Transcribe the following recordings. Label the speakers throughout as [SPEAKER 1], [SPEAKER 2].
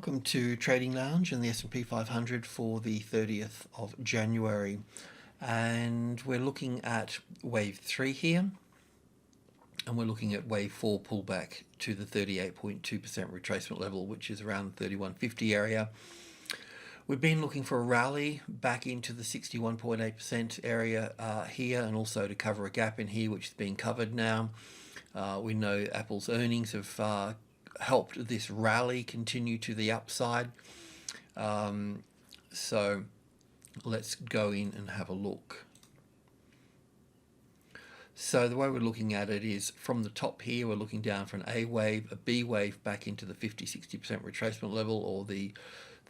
[SPEAKER 1] Welcome to Trading Lounge and the SP 500 for the 30th of January. And we're looking at wave 3 here. And we're looking at wave 4 pullback to the 38.2% retracement level, which is around 3150 area. We've been looking for a rally back into the 61.8% area here, and also to cover a gap in here, which is being covered now. We know Apple's earnings have helped this rally continue to the upside. So let's go in and have a look. So the way we're looking at it is from the top here, we're looking down for an A wave, a B wave back into the 50-60% retracement level, or the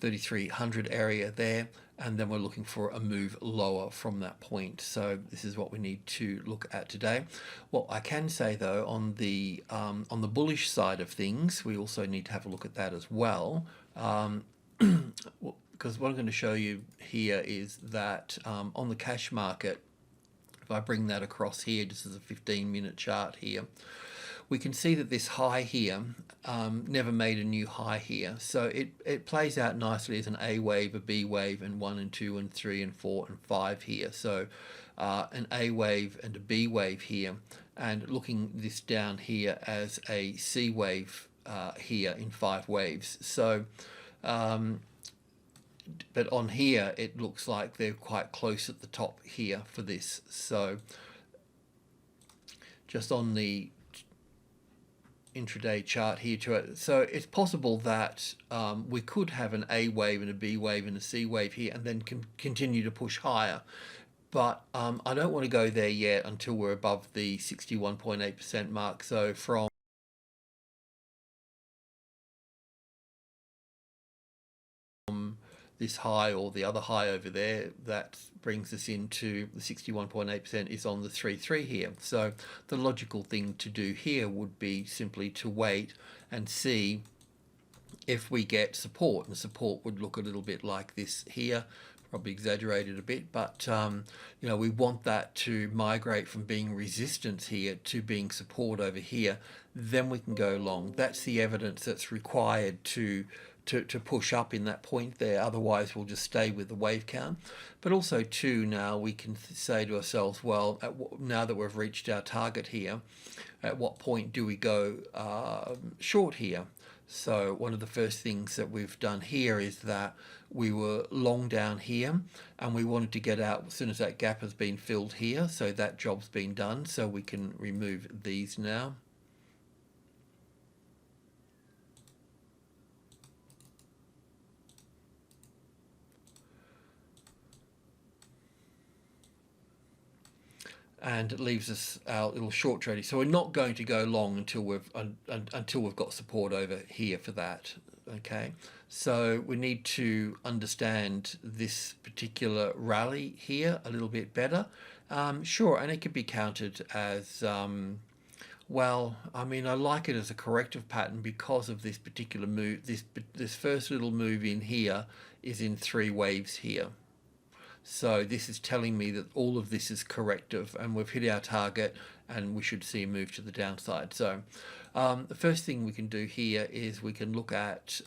[SPEAKER 1] 3300 area there, and then we're looking for a move lower from that point. So this is what we need to look at today. What I can say though, on the bullish side of things, we also need to have a look at that as well, because what I'm going to show you here is that on the cash market, if I bring that across here, just as a 15-minute chart here, we can see that this high here never made a new high here. So it plays out nicely as an A wave, a B wave, and 1 and 2 and 3 and 4 and 5 here. So an A wave and a B wave here, and looking this down here as a C wave here in 5 waves. So but on here it looks like they're quite close at the top here for this. So just on the intraday chart here to it, so it's possible that we could have an A wave and a B wave and a C wave here, and then continue to push higher, but I don't want to go there yet until we're above the 61.8% mark. So from this high or the other high over there, that brings us into the 61.8% is on the 3.3 here. So the logical thing to do here would be simply to wait and see if we get support, and support would look a little bit like this here, probably exaggerated a bit, but you know, we want that to migrate from being resistance here to being support over here, then we can go long. That's the evidence that's required to push up in that point there. Otherwise we'll just stay with the wave count. But also too, now we can say to ourselves, well, now that we've reached our target here, at what point do we go short here? So one of the first things that we've done here is that we were long down here, and we wanted to get out as soon as that gap has been filled here. So that job's been done, so we can remove these now. And it leaves us our little short trading. So we're not going to go long until we've got support over here for that. Okay, so we need to understand this particular rally here a little bit better. Sure, and it could be counted as well, I mean, I like it as a corrective pattern because of this particular move. This first little move in here is in 3 waves here. So this is telling me that all of this is corrective, and we've hit our target, and we should see a move to the downside. So the first thing we can do here is we can look at,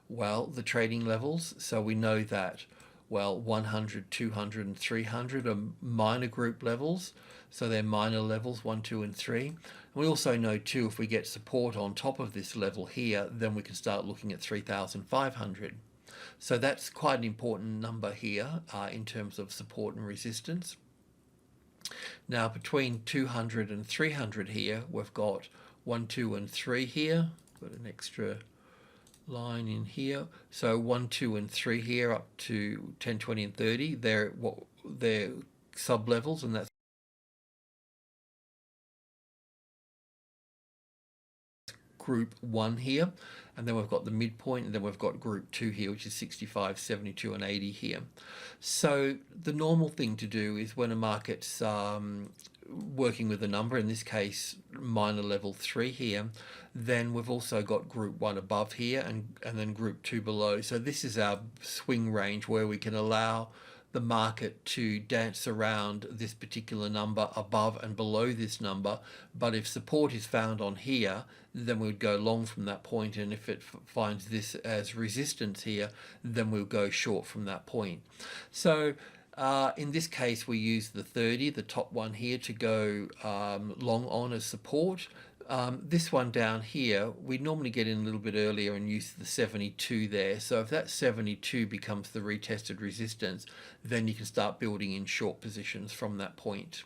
[SPEAKER 1] well, the trading levels. So we know that, well, 100, 200, and 300 are minor group levels. So they're minor levels, 1, 2, and 3. And we also know too, if we get support on top of this level here, then we can start looking at 3,500. So that's quite an important number here in terms of support and resistance. Now between 200 and 300 here, we've got 1, 2, and 3 here. Got an extra line in here. So 1, 2, and 3 here up to 10, 20, and 30. They're sub levels, and that's group 1 here, and then we've got the midpoint, and then we've got group 2 here, which is 65, 72, and 80 here. So the normal thing to do is when a market's working with a number, in this case minor level 3 here, then we've also got group 1 above here, and then group 2 below. So this is our swing range where we can allow the market to dance around this particular number above and below this number. But if support is found on here, then we'd go long from that point, and if it finds this as resistance here, then we'll go short from that point. So in this case, we use the 30, the top one here, to go long on as support. This one down here, we normally get in a little bit earlier and use the 72 there. So if that 72 becomes the retested resistance, then you can start building in short positions from that point.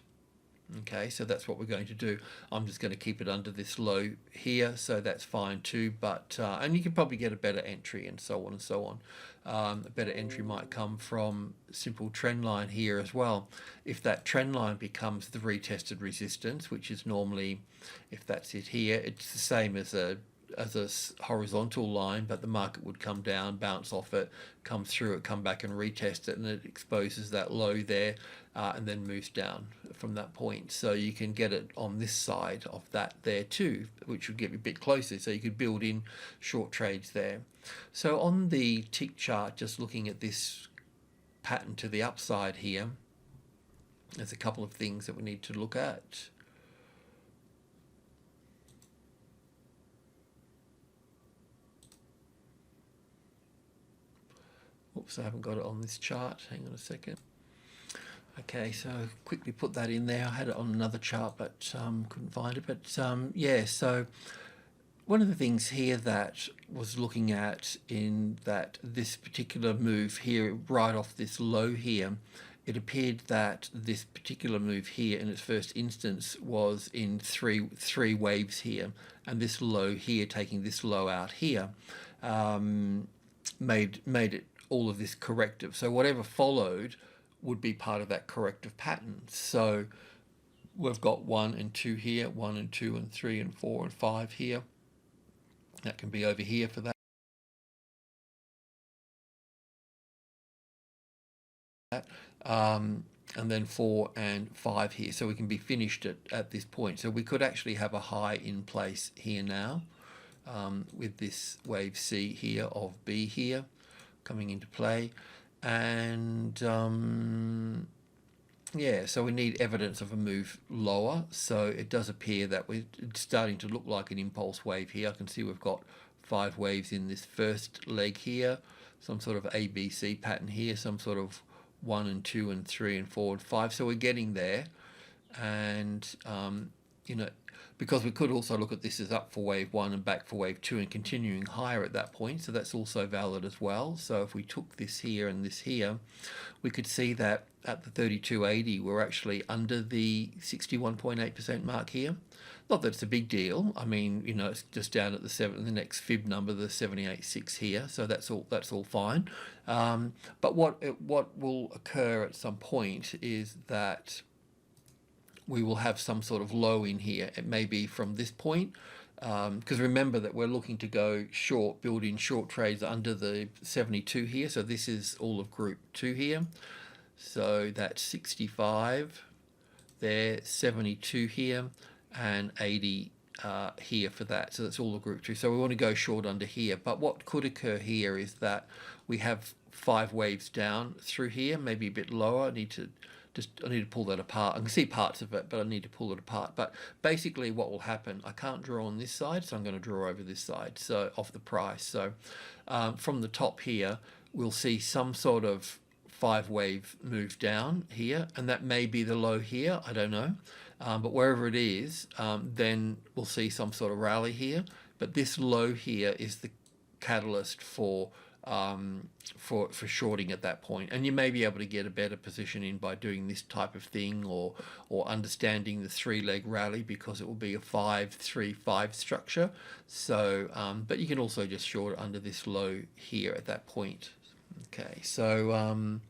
[SPEAKER 1] Okay, so that's what we're going to do. I'm just going to keep it under this low here, so that's fine too. But and you can probably get a better entry and so on and so on. A better entry might come from simple trend line here as well. If that trend line becomes the retested resistance, which is normally, if that's it here, it's the same as a horizontal line, but the market would come down, bounce off it, come through it, come back and retest it, and it exposes that low there, and then moves down from that point. So you can get it on this side of that there too, which would get you a bit closer, so you could build in short trades there. So on the tick chart, just looking at this pattern to the upside here, there's a couple of things that we need to look at. Oops, I haven't got it on this chart. Hang on a second. Okay, so quickly put that in there. I had it on another chart, but couldn't find it. But yeah, so one of the things here that was looking at in that this particular move here, right off this low here, it appeared that this particular move here in its first instance was in three waves here, and this low here, taking this low out here, made it all of this corrective. So whatever followed would be part of that corrective pattern. So we've got 1 and 2 here, 1 and 2 and 3 and 4 and 5 here. That can be over here for that. And then 4 and 5 here. So we can be finished at this point. So we could actually have a high in place here now, with this wave C here of B here coming into play. And yeah, so we need evidence of a move lower. So it does appear that it's starting to look like an impulse wave here. I can see we've got 5 waves in this first leg here, some sort of ABC pattern here, some sort of 1 and 2 and 3 and 4 and 5. So we're getting there. And you know, because we could also look at this as up for wave 1 and back for wave 2 and continuing higher at that point, so that's also valid as well. So if we took this here and this here, we could see that at the 32.80 we're actually under the 61.8% mark here. Not that it's a big deal. I mean, you know, it's just down at the next fib number, the 78.6 here, so that's all fine. But what will occur at some point is that we will have some sort of low in here. It may be from this point, because remember that we're looking to go short, build in short trades under the 72 here. So this is all of group 2 here. So that's 65 there, 72 here, and 80 here for that. So that's all of group 2. So we want to go short under here. But what could occur here is that we have 5 waves down through here, maybe a bit lower. I need to pull that apart. I can see parts of it, but I need to pull it apart. But basically what will happen, I can't draw on this side, so I'm going to draw over this side, so off the price. So from the top here, we'll see some sort of 5 wave move down here, and that may be the low here, I don't know. But wherever it is, then we'll see some sort of rally here. But this low here is the catalyst for shorting at that point, and you may be able to get a better position in by doing this type of thing, or understanding the 3-leg rally, because it will be a 5-3-5 structure. So but you can also just short under this low here at that point. Okay, so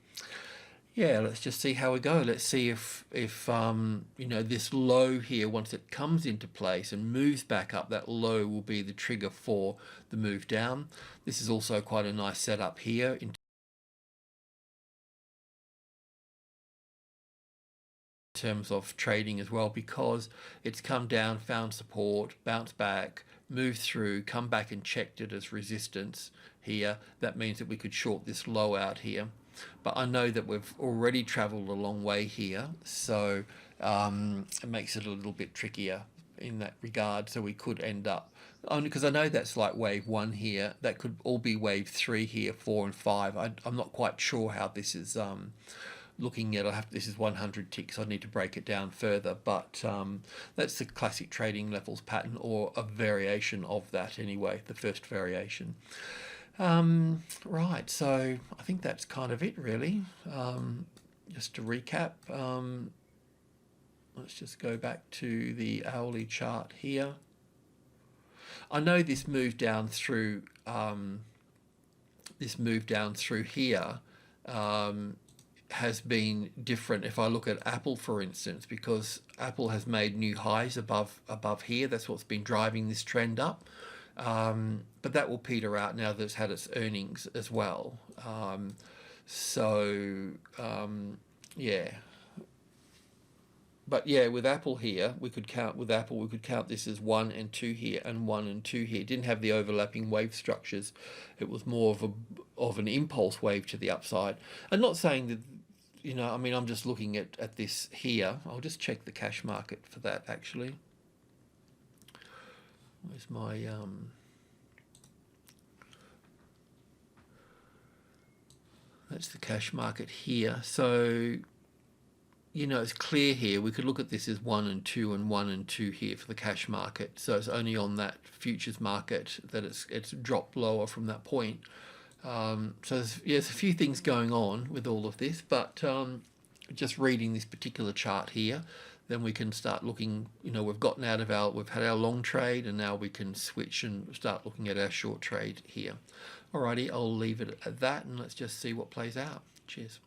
[SPEAKER 1] yeah, let's just see how we go. Let's see if you know, this low here, once it comes into place and moves back up, that low will be the trigger for the move down. This is also quite a nice setup here in terms of trading as well, because it's come down, found support, bounced back, moved through, come back and checked it as resistance here. That means that we could short this low out here. but I know that we've already traveled a long way here, so it makes it a little bit trickier in that regard. So we could end up, only because I know that's like wave 1 here, that could all be wave 3 here, 4 and 5. I'm not quite sure how this is looking at. This is 100 ticks, I need to break it down further, but that's the classic trading levels pattern, or a variation of that anyway, the first variation. Right, so I think that's kind of it really. Just to recap, let's just go back to the hourly chart here. I know this move down through here has been different if I look at Apple, for instance, because Apple has made new highs above here. That's what's been driving this trend up. But that will peter out now that it's had its earnings as well. Yeah. But yeah, with Apple here, we could count this as 1 and 2 here, and 1 and 2 here. It didn't have the overlapping wave structures. It was more of an impulse wave to the upside. And not saying that, I mean, I'm just looking at this here. I'll just check the cash market for that actually. Where's my that's the cash market here. So it's clear here. We could look at this as 1 and 2 and 1 and 2 here for the cash market. So it's only on that futures market that it's dropped lower from that point. So there's a few things going on with all of this, but just reading this particular chart here, then we can start looking. We've had our long trade, and now we can switch and start looking at our short trade here. Alrighty, I'll leave it at that, and let's just see what plays out. Cheers.